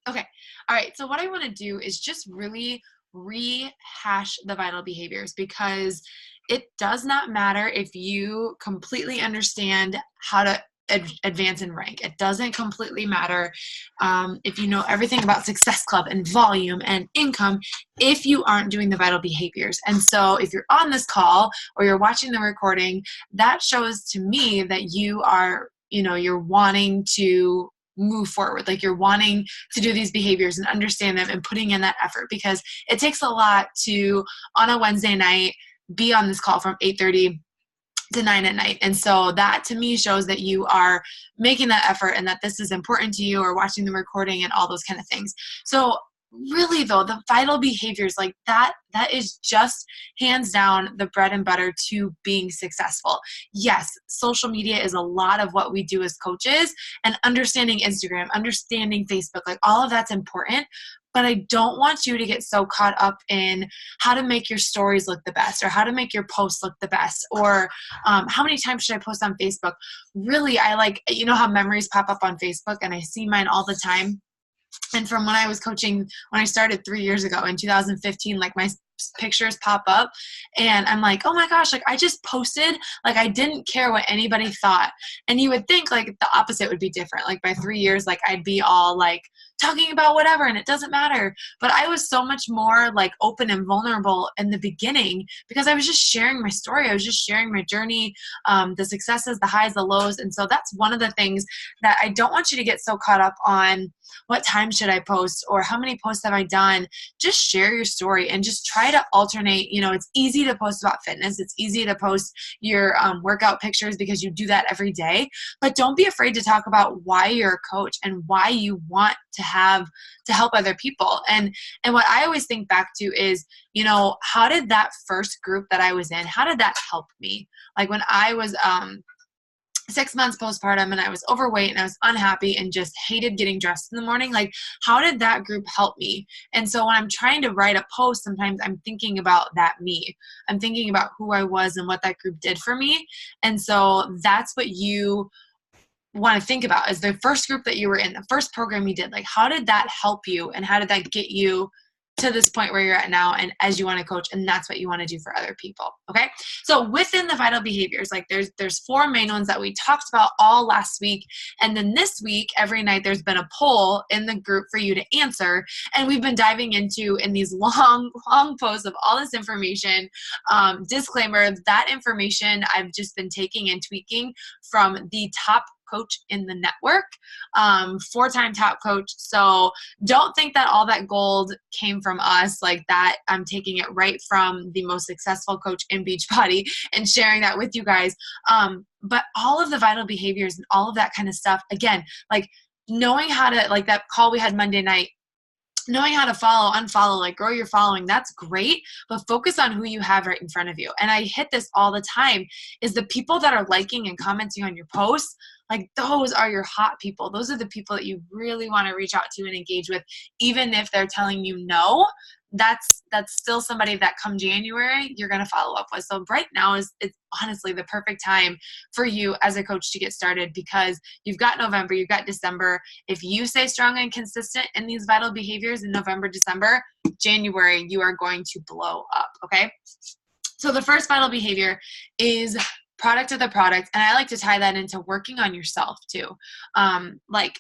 Okay. All right. So what I want to do is just really rehash the vital behaviors, because it does not matter if you completely understand how to advance in rank. It doesn't completely matter if you know everything about Success Club and volume and income if you aren't doing the vital behaviors. And so if you're on this call or you're watching the recording, that shows to me that you are, you're wanting to move forward. Like you're wanting to do these behaviors and understand them and putting in that effort, because it takes a lot to, on a Wednesday night, be on this call from 8:30 to 9 at night. And so that to me shows that you are making that effort and that this is important to you, or watching the recording and all those kind of things. So really though, the vital behaviors, like that is just hands down the bread and butter to being successful. Yes, social media is a lot of what we do as coaches, and understanding Instagram, understanding Facebook, like all of that's important. But I don't want you to get so caught up in how to make your stories look the best, or how to make your posts look the best, or how many times should I post on Facebook. Really, I like, how memories pop up on Facebook, and I see mine all the time. And from when I was coaching, when I started 3 years ago in 2015, like my pictures pop up and I'm like, oh my gosh, like I just posted, like I didn't care what anybody thought. And you would think like the opposite would be different. Like by 3 years, like I'd be all like talking about whatever and it doesn't matter. But I was so much more like open and vulnerable in the beginning, because I was just sharing my story. I was just sharing my journey, the successes, the highs, the lows. And so that's one of the things that I don't want you to get so caught up on what time should I post or how many posts have I done. Just share your story and just try to alternate. It's easy to post about fitness. It's easy to post your workout pictures because you do that every day. But don't be afraid to talk about why you're a coach and why you want to help other people. And what I always think back to is, how did that first group that I was in, how did that help me? Like when I was 6 months postpartum and I was overweight and I was unhappy and just hated getting dressed in the morning, like how did that group help me? And so when I'm trying to write a post, sometimes I'm thinking about that me. I'm thinking about who I was and what that group did for me. And so that's what you want to think about, is the first group that you were in, the first program you did, like how did that help you and how did that get you to this point where you're at now and as you want to coach, and that's what you want to do for other people. Okay. So within the vital behaviors, like there's 4 main ones that we talked about all last week. And then this week, every night there's been a poll in the group for you to answer. And we've been diving into in these long posts of all this information. Disclaimer, that information I've just been taking and tweaking from the top coach in the network, 4-time top coach. So don't think that all that gold came from us like that. I'm taking it right from the most successful coach in Beachbody and sharing that with you guys. But all of the vital behaviors and all of that kind of stuff, again, like knowing how to, like that call we had Monday night, knowing how to follow, unfollow, like grow your following, that's great, but focus on who you have right in front of you. And I hit this all the time, is the people that are liking and commenting on your posts, like those are your hot people. Those are the people that you really want to reach out to and engage with, even if they're telling you no. That's still somebody that come January, you're going to follow up with. So right now it's honestly the perfect time for you as a coach to get started, because you've got November, you've got December. If you stay strong and consistent in these vital behaviors in November, December, January, you are going to blow up. Okay. So the first vital behavior is product of the product. And I like to tie that into working on yourself too. Like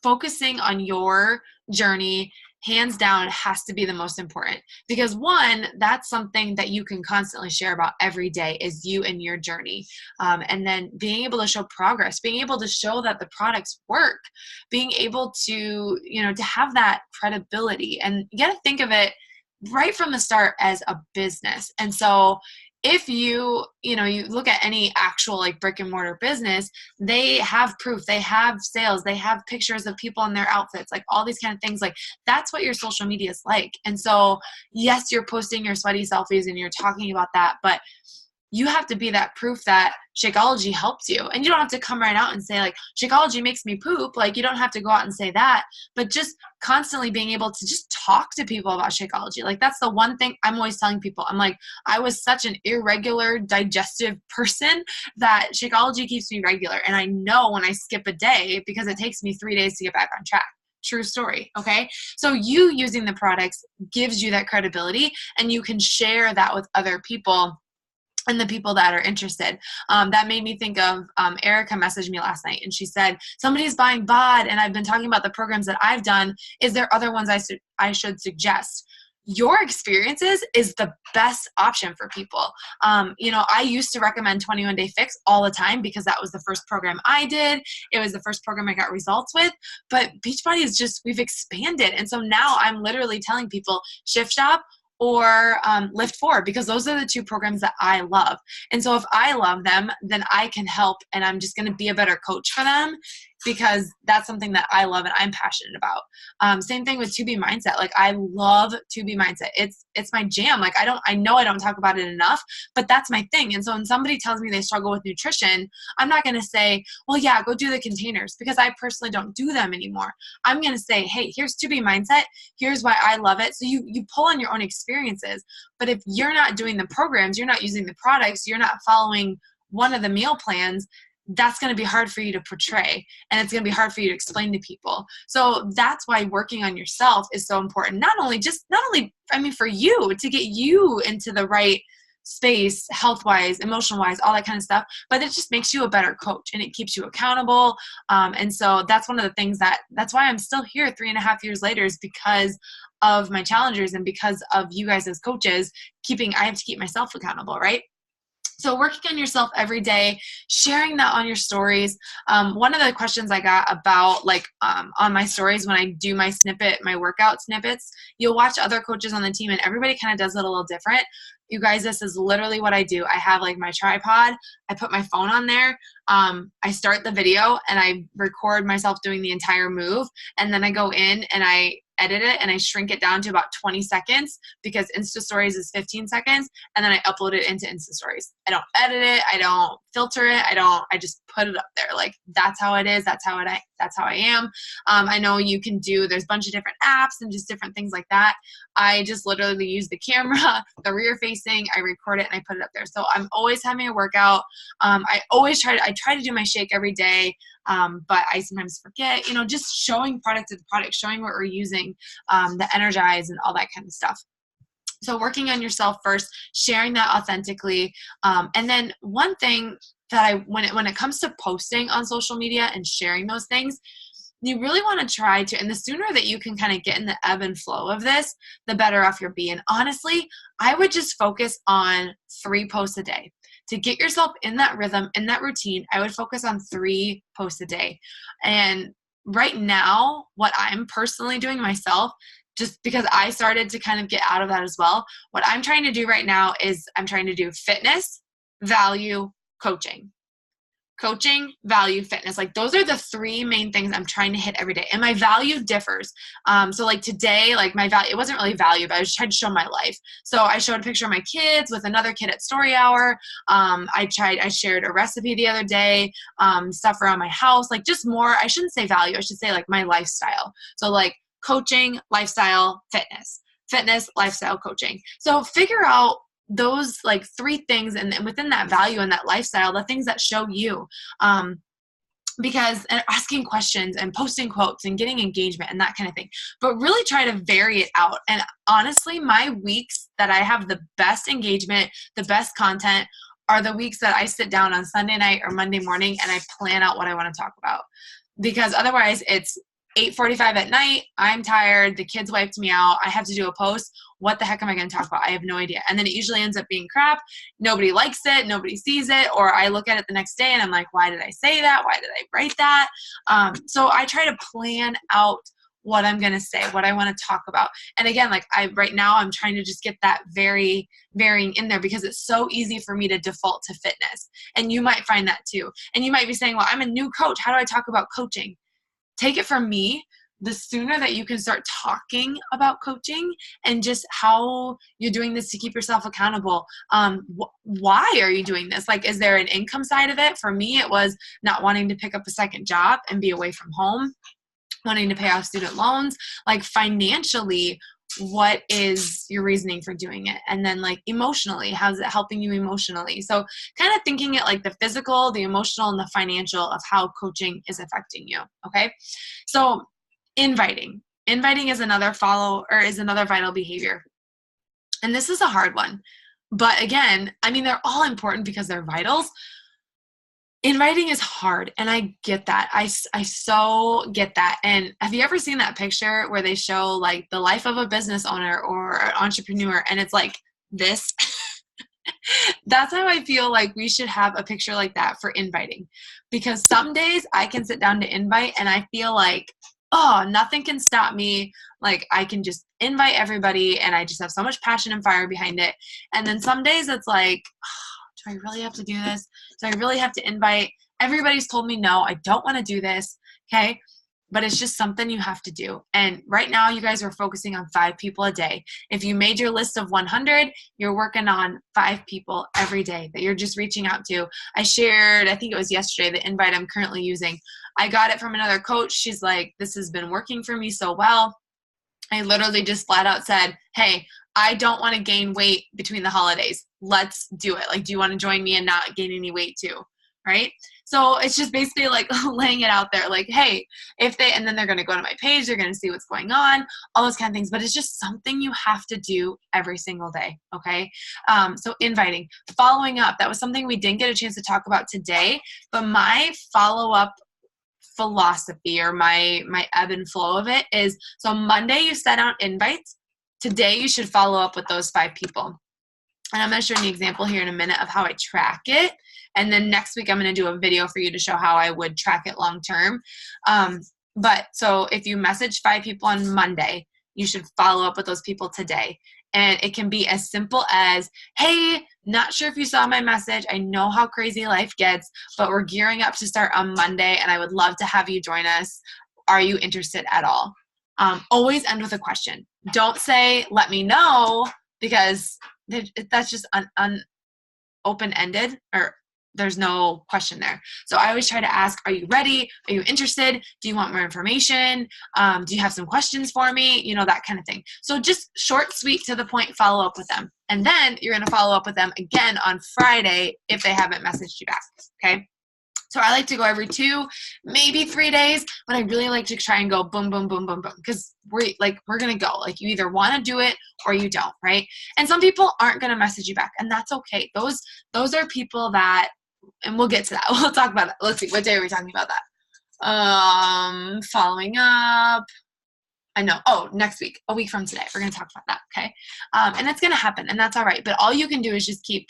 focusing on your journey, hands down, has to be the most important, because one, that's something that you can constantly share about every day, is you and your journey. And then being able to show progress, being able to show that the products work, being able to, to have that credibility. And you got to think of it right from the start as a business. And so if you look at any actual like brick and mortar business, they have proof, they have sales, they have pictures of people in their outfits, like all these kind of things. Like that's what your social media is like. And so yes, you're posting your sweaty selfies and you're talking about that, but you have to be that proof that Shakeology helps you. And you don't have to come right out and say like, Shakeology makes me poop. Like you don't have to go out and say that, but just constantly being able to just talk to people about Shakeology. Like that's the one thing I'm always telling people. I'm like, I was such an irregular digestive person that Shakeology keeps me regular. And I know when I skip a day, because it takes me 3 days to get back on track. true story. Okay. So you using the products gives you that credibility, and you can share that with other people and the people that are interested. That made me think of Erica messaged me last night, and she said, somebody's buying BOD, and I've been talking about the programs that I've done. Is there other ones I should suggest? Your experiences is the best option for people. I used to recommend 21 Day Fix all the time because that was the first program I did. It was the first program I got results with. But Beachbody is just, we've expanded. And so now I'm literally telling people Shift Shop or Lift Forward, because those are the two programs that I love. And so if I love them, then I can help, and I'm just going to be a better coach for them because that's something that I love and I'm passionate about. Same thing with 2B Mindset. Like, I love 2B Mindset. It's my jam. Like, I know I don't talk about it enough, but that's my thing. And so when somebody tells me they struggle with nutrition, I'm not going to say, well, yeah, go do the containers, because I personally don't do them anymore. I'm going to say, hey, here's 2B Mindset. Here's why I love it. So you pull on your own experiences. But if you're not doing the programs, you're not using the products, you're not following one of the meal plans, that's going to be hard for you to portray, and it's going to be hard for you to explain to people. So that's why working on yourself is so important. Not only for you to get you into the right space, health-wise, emotional-wise, all that kind of stuff, but it just makes you a better coach, and it keeps you accountable. And so that's one of the things that's why I'm still here 3.5 years later, is because of my challengers and because of you guys as coaches. I have to keep myself accountable, right? So working on yourself every day, sharing that on your stories. One of the questions I got about on my stories when I do my workout snippets, you'll watch other coaches on the team and everybody kind of does it a little different. You guys, this is literally what I do. I have my tripod. I put my phone on there. I start the video and I record myself doing the entire move. And then I go in and I edit it and I shrink it down to about 20 seconds because Insta Stories is 15 seconds. And then I upload it into Insta Stories. I don't edit it. I don't filter it. I just put it up there. That's how it is. That's how I am. I know you can there's a bunch of different apps and just different things like that. I just literally use the camera, the rear facing, I record it and I put it up there. So I'm always having a workout. I try to do my shake every day. But I sometimes forget, just showing product to the product, showing what we're using, the Energize and all that kind of stuff. So working on yourself first, sharing that authentically. And then one thing that when it comes to posting on social media and sharing those things, you really want to try to, and the sooner that you can kind of get in the ebb and flow of this, the better off you'll be. And honestly, I would just focus on 3 posts a day. To get yourself in that rhythm, in that routine, I would focus on 3 posts a day. And right now, what I'm personally doing myself, just because I started to kind of get out of that as well, what I'm trying to do right now is I'm trying to do fitness, value, coaching. Coaching, value, fitness. Those are the 3 main things I'm trying to hit every day. And my value differs. So today, my value, it wasn't really value, but I was trying to show my life. So I showed a picture of my kids with another kid at story hour. I shared a recipe the other day, stuff around my house, just more, I shouldn't say value, I should say my lifestyle. So coaching, lifestyle, fitness, lifestyle, coaching. So figure out those 3 things, and within that value and that lifestyle, the things that show you, because asking questions and posting quotes and getting engagement and that kind of thing, but really try to vary it out. And honestly, my weeks that I have the best engagement, the best content, are the weeks that I sit down on Sunday night or Monday morning and I plan out what I want to talk about, because otherwise it's 8:45 at night, I'm tired, the kids wiped me out, I have to do a post. What the heck am I going to talk about? I have no idea. And then it usually ends up being crap. Nobody likes it. Nobody sees it. Or I look at it the next day and I'm like, why did I say that? Why did I write that? So I try to plan out what I'm going to say, what I want to talk about. And again, right now I'm trying to just get that varying in there, because it's so easy for me to default to fitness. And you might find that too. And you might be saying, well, I'm a new coach. How do I talk about coaching? Take it from me, the sooner that you can start talking about coaching and just how you're doing this to keep yourself accountable. Why are you doing this? Is there an income side of it? For me, it was not wanting to pick up a second job and be away from home, wanting to pay off student loans. Financially, what is your reasoning for doing it? And then emotionally, how's it helping you emotionally? So kind of thinking it the physical, the emotional, and the financial of how coaching is affecting you. Okay. So Inviting. Inviting is another vital behavior. And this is a hard one. But again, I mean, they're all important because they're vitals. Inviting is hard, and I get that. I so get that. And have you ever seen that picture where they show like the life of a business owner or an entrepreneur, and it's like this? That's how I feel like we should have a picture like that for inviting. Because some days I can sit down to invite and I feel like, oh, nothing can stop me. Like I can just invite everybody and I just have so much passion and fire behind it. And then some days it's like, oh, do I really have to do this? Do I really have to invite? Everybody's told me no, I don't want to do this. Okay. But it's just something you have to do. And right now you guys are focusing on 5 people a day. If you made your list of 100, you're working on 5 people every day that you're just reaching out to. I shared, I think it was yesterday, the invite I'm currently using. I got it from another coach. She's like, this has been working for me so well. I literally just flat out said, hey, I don't want to gain weight between the holidays. Let's do it. Like, do you want to join me and not gain any weight too? Right? So it's just basically like laying it out there, like, hey, and then they're going to go to my page, they're going to see what's going on, all those kind of things. But it's just something you have to do every single day. Okay. So inviting, following up, that was something we didn't get a chance to talk about today, but my follow-up philosophy or my ebb and flow of it is, so Monday you send out invites. Today you should follow up with those 5 people. And I'm going to show you an example here in a minute of how I track it. And then next week, I'm going to do a video for you to show how I would track it long term. But so if you message 5 people on Monday, you should follow up with those people today. And it can be as simple as, hey, not sure if you saw my message. I know how crazy life gets, but we're gearing up to start on Monday, and I would love to have you join us. Are you interested at all? Always end with a question. Don't say, let me know, because that's just open-ended, or there's no question there. So I always try to ask, are you ready? Are you interested? Do you want more information? Do you have some questions for me? You know, that kind of thing. So just short, sweet, to the point, follow up with them. And then you're going to follow up with them again on Friday if they haven't messaged you back. Okay. So I like to go every 2, maybe 3 days, but I really like to try and go boom, boom, boom, boom, boom, because we're going to go. Like, you either want to do it or you don't, right? And some people aren't going to message you back, and that's okay. Those are people that, and we'll get to that. We'll talk about that. Let's see, what day are we talking about that? Following up. I know. Oh, next week, a week from today, we're going to talk about that, okay? And it's going to happen, and that's all right. But all you can do is just keep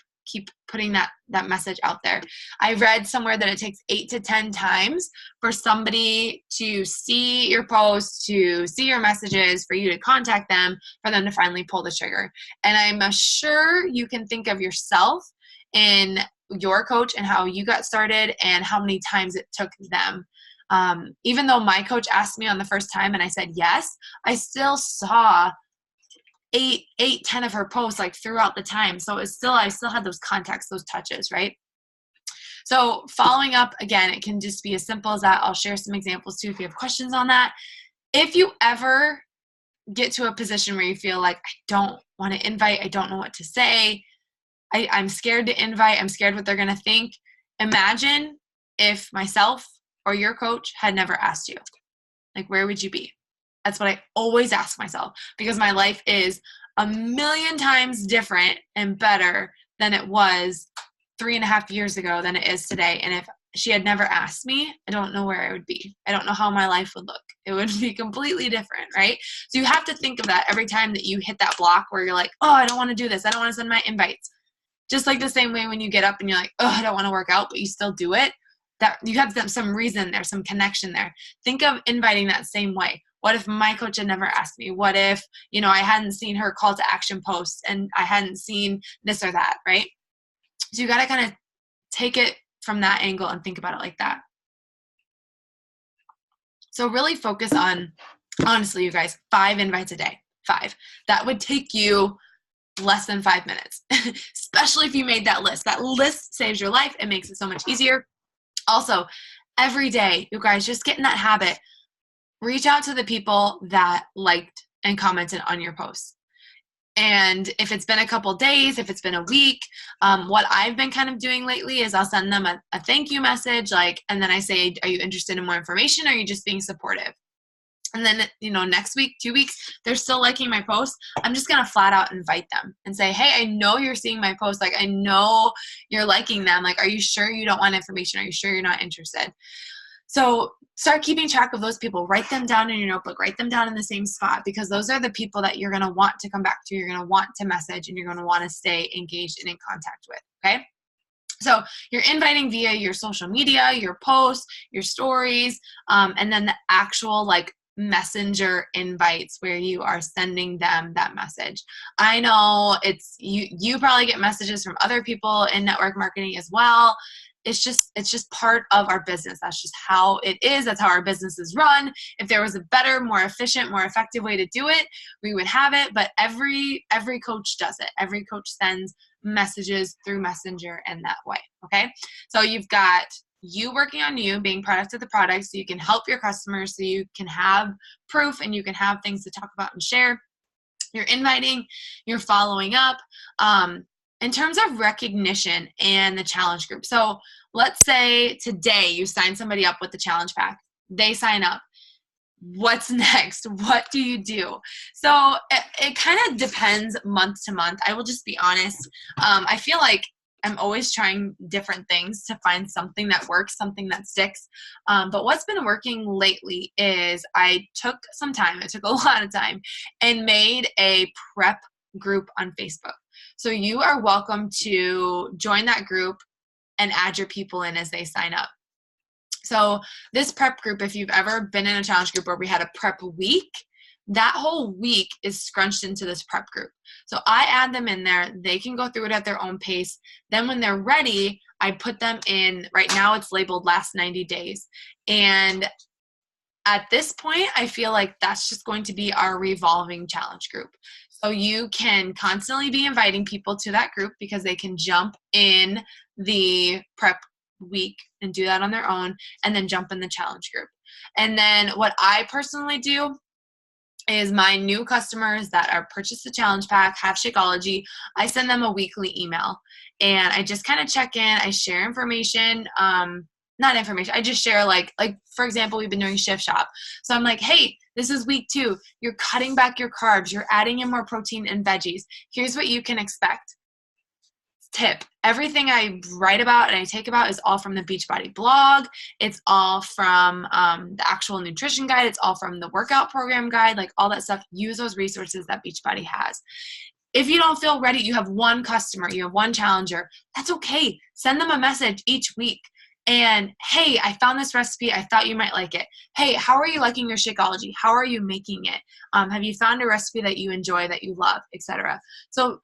putting that message out there. I read somewhere that it takes 8 to 10 times for somebody to see your post, to see your messages, for you to contact them, for them to finally pull the trigger. And I'm sure you can think of yourself in your coach and how you got started and how many times it took them. Even though my coach asked me on the first time and I said yes, I still saw 10 of her posts like throughout the time. So I still had those contacts, those touches, right? So following up, again, it can just be as simple as that. I'll share some examples too if you have questions on that. If you ever get to a position where you feel like, I don't want to invite, I don't know what to say, I'm scared to invite, I'm scared what they're going to think. Imagine if myself or your coach had never asked you. Like, where would you be? That's what I always ask myself, because my life is a million times different and better than it was 3.5 years ago than it is today. And if she had never asked me, I don't know where I would be. I don't know how my life would look. It would be completely different, right? So you have to think of that every time that you hit that block where you're like, oh, I don't want to do this. I don't want to send my invites. Just like the same way when you get up and you're like, oh, I don't want to work out, but you still do it. That you have some reason there, some connection there. Think of inviting that same way. What if my coach had never asked me? What if, I hadn't seen her call to action posts and I hadn't seen this or that, right? So you got to kind of take it from that angle and think about it like that. So really focus on, honestly, you guys, 5 invites a day. 5. That would take you less than 5 minutes, especially if you made that list. That list saves your life. It makes it so much easier. Also, every day, you guys, just get in that habit. Reach out to the people that liked and commented on your posts. And if it's been a couple days, if it's been a week, what I've been kind of doing lately is I'll send them a thank you message, and then I say, are you interested in more information? Or are you just being supportive? And then, next week, 2 weeks, they're still liking my post. I'm just going to flat out invite them and say, hey, I know you're seeing my post. Like, I know you're liking them. Like, are you sure you don't want information? Are you sure you're not interested? So start keeping track of those people. Write them down in your notebook. Write them down in the same spot, because those are the people that you're going to want to come back to. You're going to want to message, and you're going to want to stay engaged and in contact with. Okay. So you're inviting via your social media, your posts, your stories, and then the actual like messenger invites where you are sending them that message. I know you probably get messages from other people in network marketing as well. It's just part of our business. That's just how it is. That's how our business is run. If there was a better, more efficient, more effective way to do it, we would have it. But every coach does it. Every coach sends messages through Messenger in that way. Okay. So you've got you working on you, being product of the product, so you can help your customers, so you can have proof and you can have things to talk about and share. You're inviting, you're following up. In terms of recognition and the challenge group. So let's say today you sign somebody up with the challenge pack. They sign up. What's next? What do you do? So it kind of depends month to month. I will just be honest. I feel like I'm always trying different things to find something that works, something that sticks. But what's been working lately is I took some time, it took a lot of time, and made a prep group on Facebook. So you are welcome to join that group and add your people in as they sign up. So this prep group, if you've ever been in a challenge group where we had a prep week, that whole week is scrunched into this prep group. So I add them in there. They can go through it at their own pace. Then when they're ready, I put them in. Right now it's labeled last 90 days. And at this point, I feel like that's just going to be our revolving challenge group. So you can constantly be inviting people to that group because they can jump in the prep week and do that on their own, and then jump in the challenge group. And then what I personally do is my new customers that are purchased the challenge pack, have Shakeology, I send them a weekly email. And I just kind of check in. I share information. Not information. I just share like for example, we've been doing Shift Shop. So I'm like, hey, this is week 2. You're cutting back your carbs. You're adding in more protein and veggies. Here's what you can expect. Tip. Everything I write about and I take about is all from the Beachbody blog. It's all from the actual nutrition guide. It's all from the workout program guide, like all that stuff. Use those resources that Beachbody has. If you don't feel ready, you have one customer, you have one challenger, that's okay. Send them a message each week. And hey, I found this recipe. I thought you might like it. Hey, how are you liking your Shakeology? How are you making it? Have you found a recipe that you enjoy, that you love, etc.? So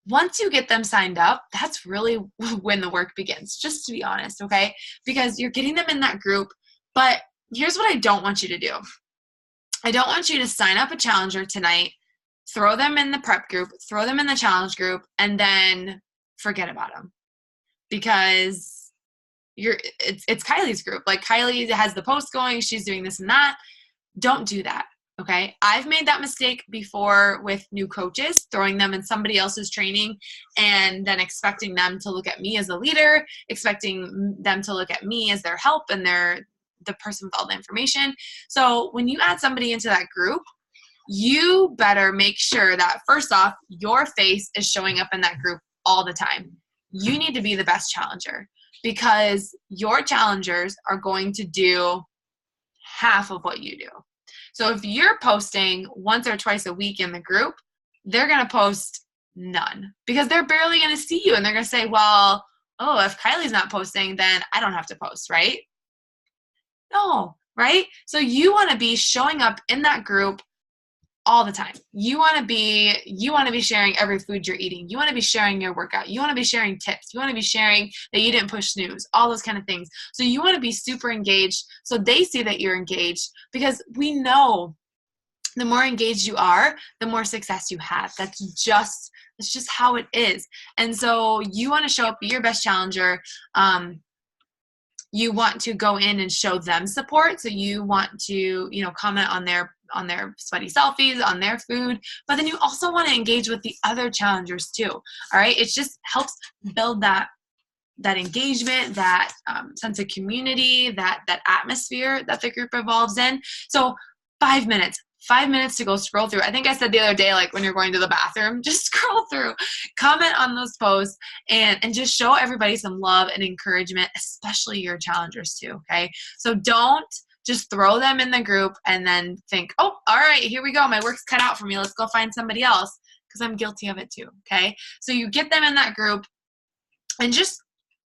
once you get them signed up, that's really when the work begins, just to be honest, okay? Because you're getting them in that group. But here's what I don't want you to do. I don't want you to sign up a challenger tonight, throw them in the prep group, throw them in the challenge group, and then forget about them. Because it's Kylie's group. Like, Kylie has the post going, she's doing this and that. Don't do that. Okay. I've made that mistake before with new coaches, throwing them in somebody else's training and then expecting them to look at me as a leader, expecting them to look at me as their help and the person with all the information. So when you add somebody into that group, you better make sure that first off, your face is showing up in that group all the time. You need to be the best challenger, because your challengers are going to do half of what you do. So if you're posting once or twice a week in the group, they're going to post none, because they're barely going to see you. And they're going to say, well, oh, if Kylie's not posting, then I don't have to post, right? No, right? So you want to be showing up in that group all the time. You want to be sharing every food you're eating. You want to be sharing your workout. You want to be sharing tips. You want to be sharing that you didn't push snooze, all those kind of things. So you want to be super engaged so they see that you're engaged, because we know the more engaged you are, the more success you have. That's just how it is. And so you want to show up, be your best challenger. You want to go in and show them support. So you want to, comment on their sweaty selfies, on their food, but then you also want to engage with the other challengers too. All right. It just helps build that engagement, that sense of community, that atmosphere that the group evolves in. So 5 minutes to go scroll through. I think I said the other day, like when you're going to the bathroom, just scroll through, comment on those posts, and just show everybody some love and encouragement, especially your challengers too, okay? So don't just throw them in the group and then think, oh, all right, here we go. My work's cut out for me. Let's go find somebody else, because I'm guilty of it too, okay? So you get them in that group, and just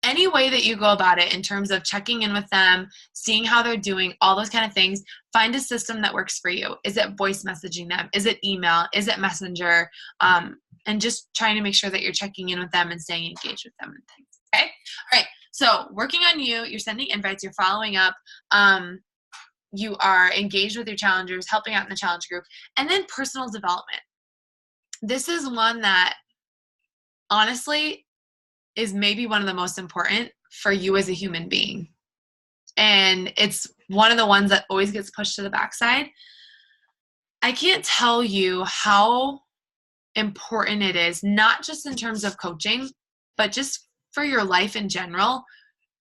any way that you go about it in terms of checking in with them, seeing how they're doing, all those kind of things, find a system that works for you. Is it voice messaging them? Is it email? Is it messenger? And just trying to make sure that you're checking in with them and staying engaged with them and things, okay? All right, so working on you, you're sending invites, you're following up, you are engaged with your challengers, helping out in the challenge group, and then personal development. This is one that honestly is maybe one of the most important for you as a human being. And it's one of the ones that always gets pushed to the backside. I can't tell you how important it is, not just in terms of coaching, but just for your life in general,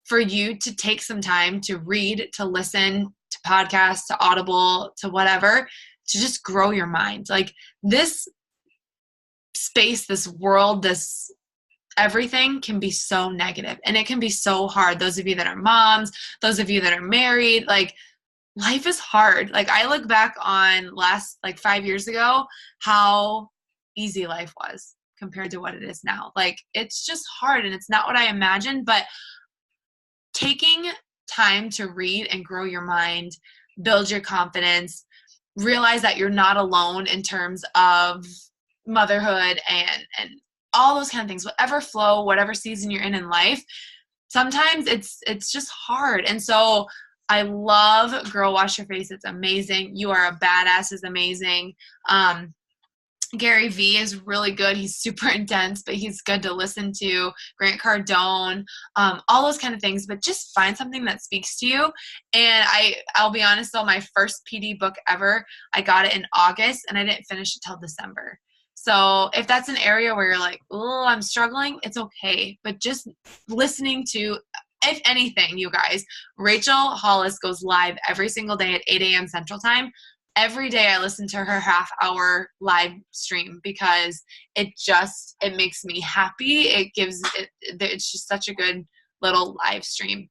for you to take some time to read, to listen, to podcasts, to Audible, to whatever, to just grow your mind. Like this space, this world, this everything can be so negative, and it can be so hard. Those of you that are moms, those of you that are married, like life is hard. Like I look back on last 5 years ago, how easy life was compared to what it is now. Like it's just hard, and it's not what I imagined, but taking time to read and grow your mind, build your confidence, realize that you're not alone in terms of motherhood and all those kind of things, whatever flow, whatever season you're in life, sometimes it's just hard. And so I love Girl Wash Your Face. It's amazing. You Are a Badass is amazing. Gary Vee is really good. He's super intense, but he's good to listen to. Grant Cardone, all those kind of things. But just find something that speaks to you. And I'll be honest though, my first PD book ever, I got it in August, and I didn't finish it till December. So if that's an area where you're like, oh, I'm struggling, it's okay. But just listening to, if anything, you guys, Rachel Hollis goes live every single day at 8 a.m. Central Time. Every day I listen to her half-hour live stream because it makes me happy. It's just such a good little live stream.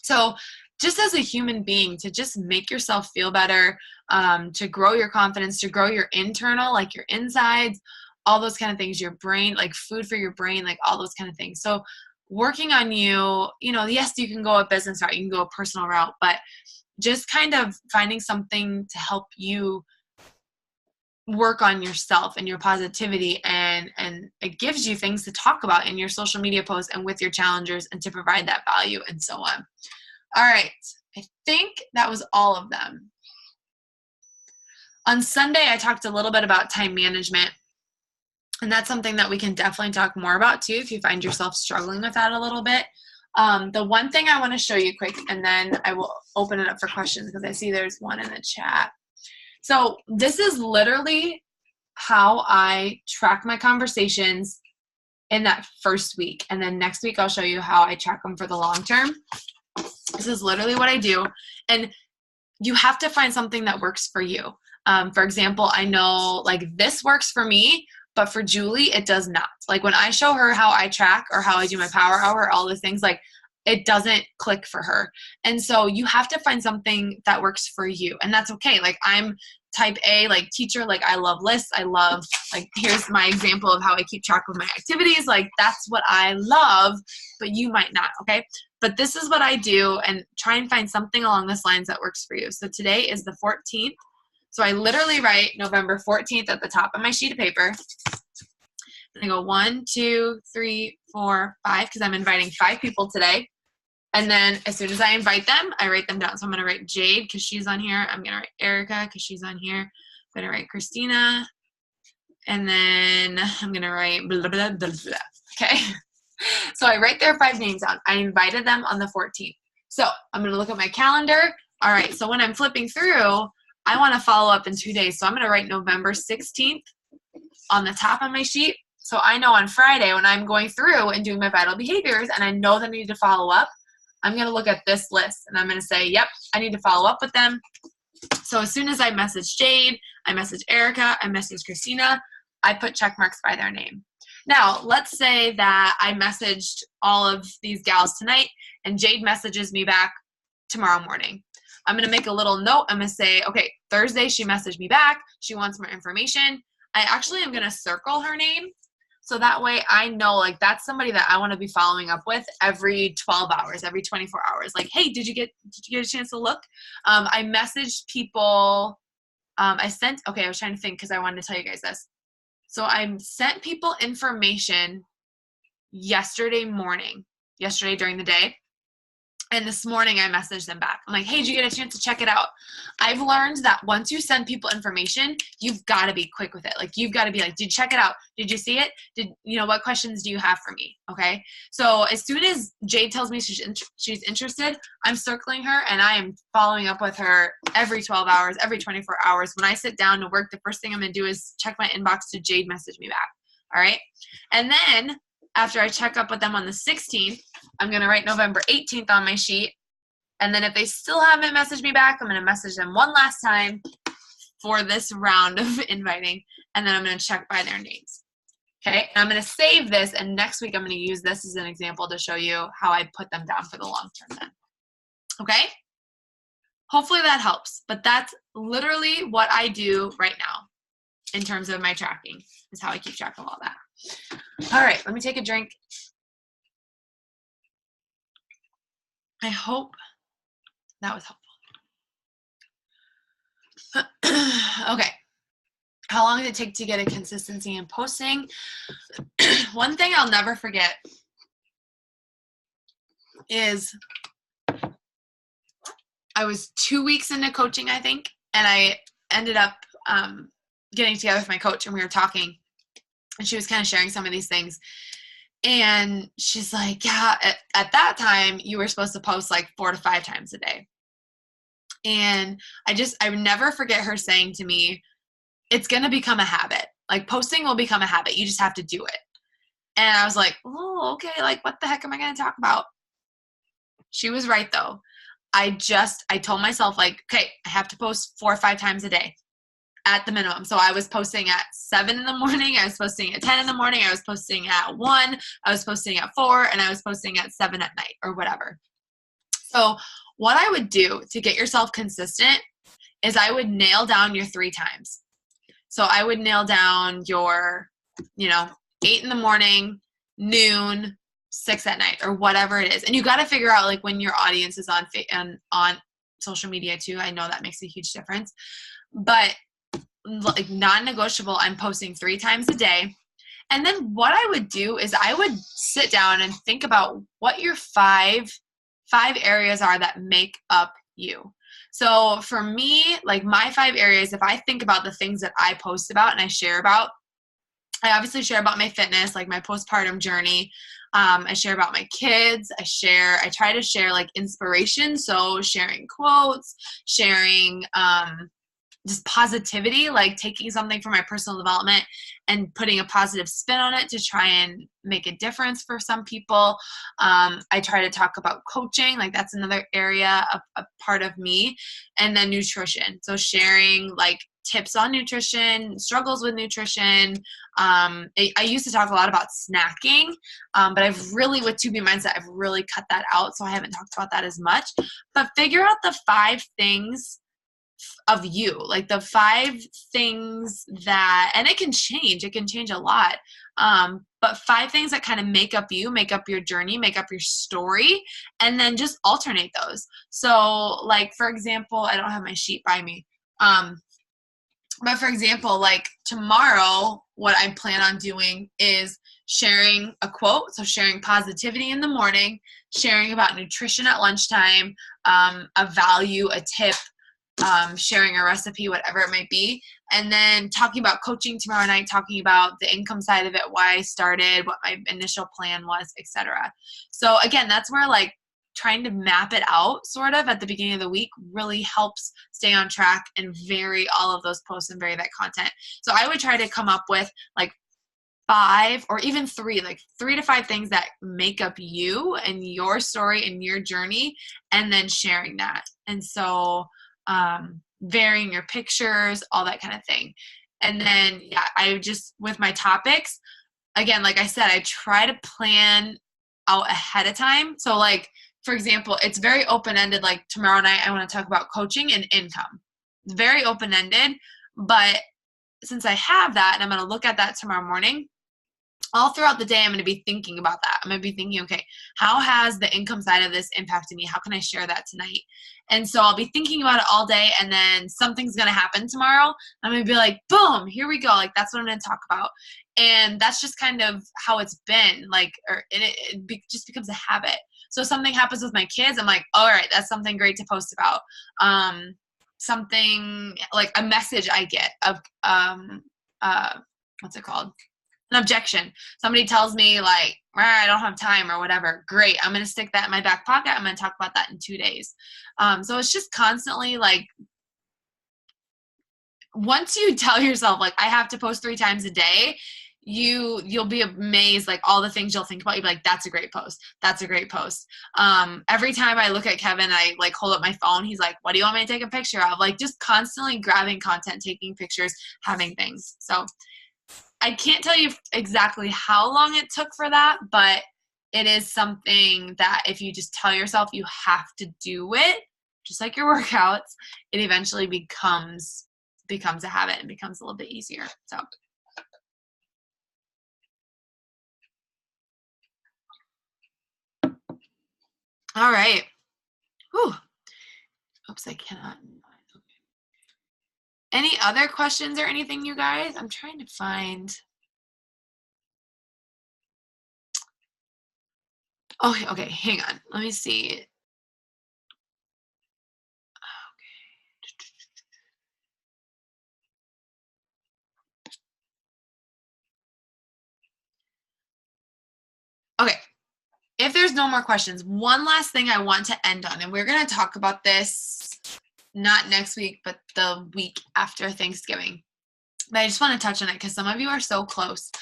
So just as a human being, to just make yourself feel better, to grow your confidence, to grow your internal, like your insides, all those kind of things, your brain, like food for your brain, like all those kind of things. So working on you, yes, you can go a business route, you can go a personal route, but just kind of finding something to help you work on yourself and your positivity, and it gives you things to talk about in your social media posts and with your challengers, and to provide that value and so on. All right, I think that was all of them. On Sunday, I talked a little bit about time management, and that's something that we can definitely talk more about too if you find yourself struggling with that a little bit. The one thing I want to show you quick, and then I will open it up for questions because I see there's one in the chat. So this is literally how I track my conversations in that first week. And then next week, I'll show you how I track them for the long term. This is literally what I do. And you have to find something that works for you. For example, I know like this works for me, but for Julie, it does not. Like when I show her how I track or how I do my power hour, all those things, like it doesn't click for her. And so you have to find something that works for you. And that's okay. Like I'm type A, like teacher, like I love lists. I love, like, here's my example of how I keep track of my activities. Like that's what I love, but you might not. Okay. But this is what I do, and try and find something along this lines that works for you. So today is the 14th. So I literally write November 14th at the top of my sheet of paper. And I go 1, 2, 3, 4, 5, because I'm inviting 5 people today. And then as soon as I invite them, I write them down. So I'm going to write Jade because she's on here. I'm going to write Erica because she's on here. I'm going to write Christina. And then I'm going to write blah, blah, blah, blah. Okay. So I write their 5 names down. I invited them on the 14th. So I'm going to look at my calendar. All right. So when I'm flipping through, I want to follow up in 2 days. So I'm going to write November 16th on the top of my sheet. So I know on Friday when I'm going through and doing my vital behaviors and I know that I need to follow up, I'm going to look at this list and I'm going to say, yep, I need to follow up with them. So as soon as I message Jade, I message Erica, I message Christina, I put check marks by their name. Now, let's say that I messaged all of these gals tonight and Jade messages me back tomorrow morning. I'm going to make a little note. I'm going to say, okay, Thursday she messaged me back. She wants more information. I actually am going to circle her name. So that way I know, like, that's somebody that I want to be following up with every 12 hours, every 24 hours. Like, hey, did you get a chance to look? I messaged people. I was trying to think because I wanted to tell you guys this. So I sent people information yesterday during the day. And this morning I messaged them back. I'm like, hey, did you get a chance to check it out? I've learned that once you send people information, you've got to be quick with it. Like, you've got to be like, did you check it out? Did you see it? What questions do you have for me? Okay. So as soon as Jade tells me she's interested, I'm circling her and I am following up with her every 12 hours, every 24 hours. When I sit down to work, the first thing I'm going to do is check my inbox to Jade message me back. All right. And then after I check up with them on the 16th, I'm going to write November 18th on my sheet. And then if they still haven't messaged me back, I'm going to message them one last time for this round of inviting. And then I'm going to check by their names. Okay. And I'm going to save this. And next week, I'm going to use this as an example to show you how I put them down for the long term then. Okay. Hopefully that helps. But that's literally what I do right now in terms of my tracking, is how I keep track of all that. All right, let me take a drink. I hope that was helpful. Okay. How long did it take to get a consistency in posting? One thing I'll never forget is I was 2 weeks into coaching, I think, and I ended up getting together with my coach, and we were talking, and she was kind of sharing some of these things. And she's like, yeah, at that time, you were supposed to post like 4 to 5 times a day. And I would never forget her saying to me, it's going to become a habit. Like, posting will become a habit. You just have to do it. And I was like, oh, okay. Like, what the heck am I going to talk about? She was right, though. I told myself, like, okay, I have to post 4 or 5 times a day at the minimum. So I was posting at 7 in the morning. I was posting at 10 in the morning. I was posting at 1. I was posting at 4. And I was posting at 7 at night or whatever. So what I would do to get yourself consistent is I would nail down your 3 times. So I would nail down your, 8 in the morning, noon, 6 at night, or whatever it is. And you got to figure out, like, when your audience is on social media too. I know that makes a huge difference. But like, non-negotiable, I'm posting 3 times a day. And then what I would do is I would sit down and think about what your five areas are that make up you. So for me, like, my 5 areas, if I think about the things that I post about and I share about, I obviously share about my fitness, like my postpartum journey. I share about my kids. I try to share like inspiration. So sharing quotes, sharing just positivity, like taking something from my personal development and putting a positive spin on it to try and make a difference for some people. I try to talk about coaching, like that's another area, a part of me. And then nutrition. So sharing like tips on nutrition, struggles with nutrition. I used to talk a lot about snacking, but I've really, with 2B Mindset, I've really cut that out. So I haven't talked about that as much. But figure out the 5 things of you, like the 5 things that, and it can change a lot, but 5 things that kind of make up you, make up your journey, make up your story, and then just alternate those. So like, for example, I don't have my sheet by me, but for example, like tomorrow, what I plan on doing is sharing a quote, so sharing positivity in the morning, sharing about nutrition at lunchtime, a value, a tip, sharing a recipe, whatever it might be, and then talking about coaching tomorrow night, talking about the income side of it, why I started, what my initial plan was, etc. So again, that's where like trying to map it out sort of at the beginning of the week really helps stay on track and vary all of those posts and vary that content. So I would try to come up with like 5 or even 3, like 3 to 5 things that make up you and your story and your journey, and then sharing that. And so varying your pictures, all that kind of thing. And then, yeah, I just, with my topics, again, like I said, I try to plan out ahead of time. So like, for example, it's very open-ended. Like tomorrow night, I want to talk about coaching and income. Very open-ended, but since I have that and I'm going to look at that tomorrow morning, all throughout the day, I'm going to be thinking about that. I'm going to be thinking, okay, how has the income side of this impacted me? How can I share that tonight? And so I'll be thinking about it all day, and then something's going to happen tomorrow. I'm going to be like, boom, here we go. Like, that's what I'm going to talk about. And that's just kind of how it's been. Like, just becomes a habit. So if something happens with my kids, I'm like, all right, that's something great to post about. Something like a message I get of, what's it called? An objection. Somebody tells me like, I don't have time or whatever. Great. I'm going to stick that in my back pocket. I'm going to talk about that in 2 days. So it's just constantly like, once you tell yourself like, I have to post 3 times a day, you'll be amazed, like all the things you'll think about. You'll be like, that's a great post. That's a great post. Every time I look at Kevin, I like hold up my phone. He's like, what do you want me to take a picture of? Like just constantly grabbing content, taking pictures, having things. So I can't tell you exactly how long it took for that, but it is something that if you just tell yourself you have to do it, just like your workouts, it eventually becomes a habit and becomes a little bit easier. So. All right. Whew. Oops, I cannot. Any other questions or anything, you guys? I'm trying to find. Oh, okay. Hang on. Let me see. Okay. If there's no more questions, one last thing I want to end on, and we're going to talk about this not next week, but the week after Thanksgiving. But I just want to touch on it because some of you are so close.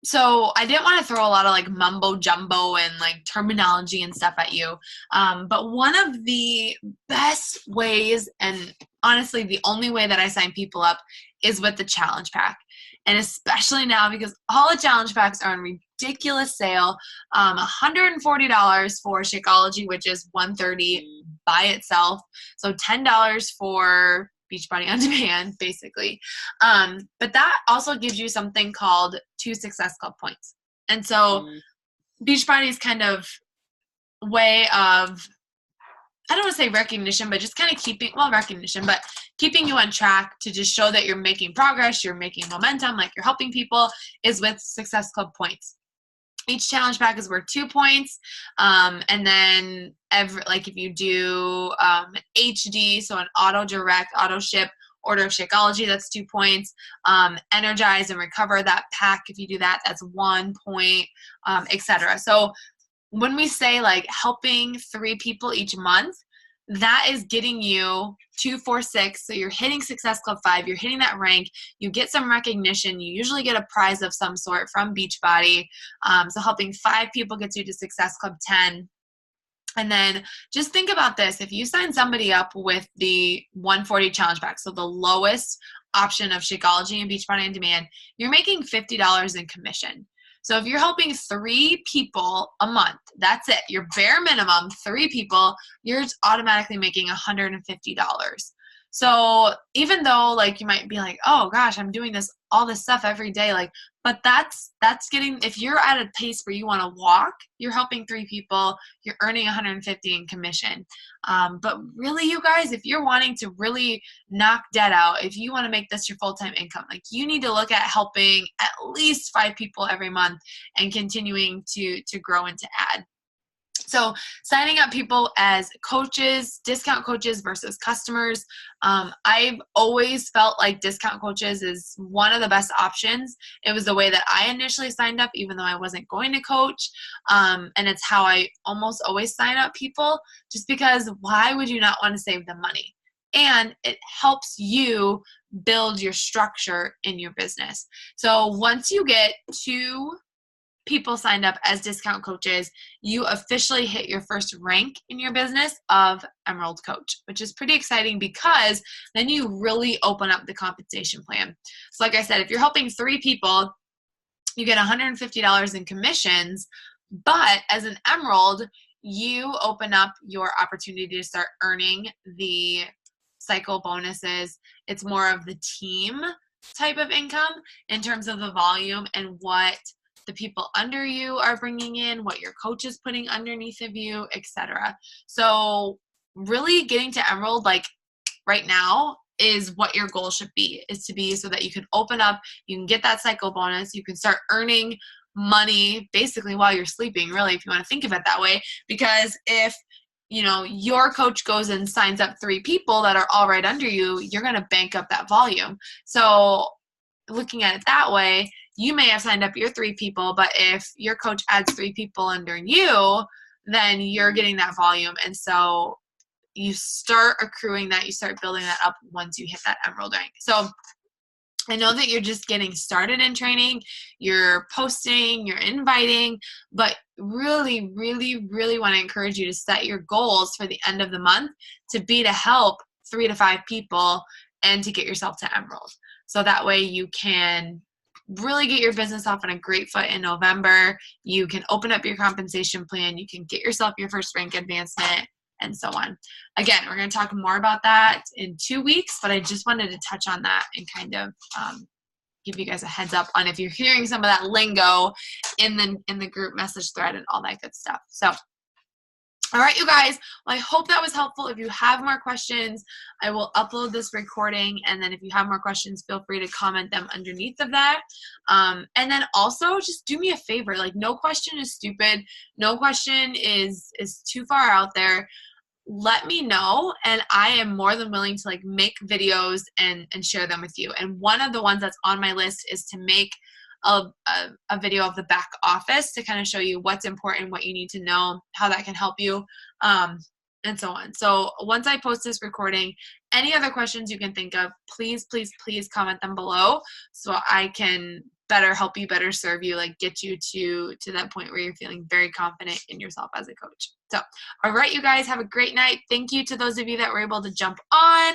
So I didn't want to throw a lot of like mumbo jumbo and like terminology and stuff at you. But one of the best ways, and honestly, the only way that I sign people up is with the challenge pack. And especially now because all the challenge packs are on ridiculous sale. $140 for Shakeology, which is $130 by itself. So $10 for Beachbody On Demand, basically. But that also gives you something called 2 Success Club points. And so Beachbody's kind of way of, I don't want to say recognition, but just kind of keeping you on track to just show that you're making progress, you're making momentum, like you're helping people, is with Success Club points. Each challenge pack is worth 2 points. And then if you do HD, so an auto direct, auto ship order of Shakeology, that's 2 points. Energize and Recover, that pack, if you do that, that's 1 point, etc. So when we say like helping 3 people each month, that is getting you 2, 4, 6. So you're hitting Success Club 5, you're hitting that rank, you get some recognition, you usually get a prize of some sort from Beachbody. So helping 5 people gets you to Success Club 10. And then just think about this. If you sign somebody up with the 140 challenge pack, so the lowest option of Shakeology and Beachbody On Demand, you're making $50 in commission. So if you're helping 3 people a month, that's it. Your bare minimum, 3 people, you're just automatically making $150. So even though like you might be like, oh gosh, I'm doing all this stuff every day, like, but that's getting, if you're at a pace where you want to walk, you're helping 3 people, you're earning $150 in commission. But really, you guys, if you're wanting to really knock debt out, if you want to make this your full-time income, like you need to look at helping at least 5 people every month and continuing to grow and to add. So signing up people as coaches, discount coaches versus customers. I've always felt like discount coaches is one of the best options. It was the way that I initially signed up, even though I wasn't going to coach. And it's how I almost always sign up people, just because why would you not want to save them money? And it helps you build your structure in your business. So once you get to people signed up as discount coaches, you officially hit your first rank in your business of Emerald Coach, which is pretty exciting because then you really open up the compensation plan. So like I said, if you're helping 3 people, you get $150 in commissions, but as an Emerald, you open up your opportunity to start earning the cycle bonuses. It's more of the team type of income in terms of the volume and what the people under you are bringing in, what your coach is putting underneath of you, etc. So really getting to Emerald like right now is what your goal should be, is to be so that you can open up, you can get that cycle bonus, you can start earning money basically while you're sleeping, really, if you want to think of it that way. Because if your coach goes and signs up 3 people that are all right under you, you're going to bank up that volume. So looking at it that way, you may have signed up your 3 people, but if your coach adds 3 people under you, then you're getting that volume. And so you start accruing that, you start building that up once you hit that Emerald rank. So I know that you're just getting started in training, you're posting, you're inviting, but really, really, really want to encourage you to set your goals for the end of the month to help 3 to 5 people and to get yourself to Emerald. So that way you can really get your business off on a great foot in November. You can open up your compensation plan. You can get yourself your first rank advancement and so on. Again, we're going to talk more about that in 2 weeks, but I just wanted to touch on that and kind of give you guys a heads up on if you're hearing some of that lingo in the group message thread and all that good stuff. So, all right, you guys, well, I hope that was helpful. If you have more questions, I will upload this recording. And then if you have more questions, feel free to comment them underneath of that. And then also just do me a favor, like no question is stupid. No question is too far out there. Let me know, and I am more than willing to like make videos and share them with you. And one of the ones that's on my list is to make a video of the back office to kind of show you what's important, what you need to know, how that can help you, and so on. So once I post this recording, any other questions you can think of, please, please, please comment them below so I can better help you, better serve you, like get you to that point where you're feeling very confident in yourself as a coach. So, all right, you guys, have a great night. Thank you to those of you that were able to jump on.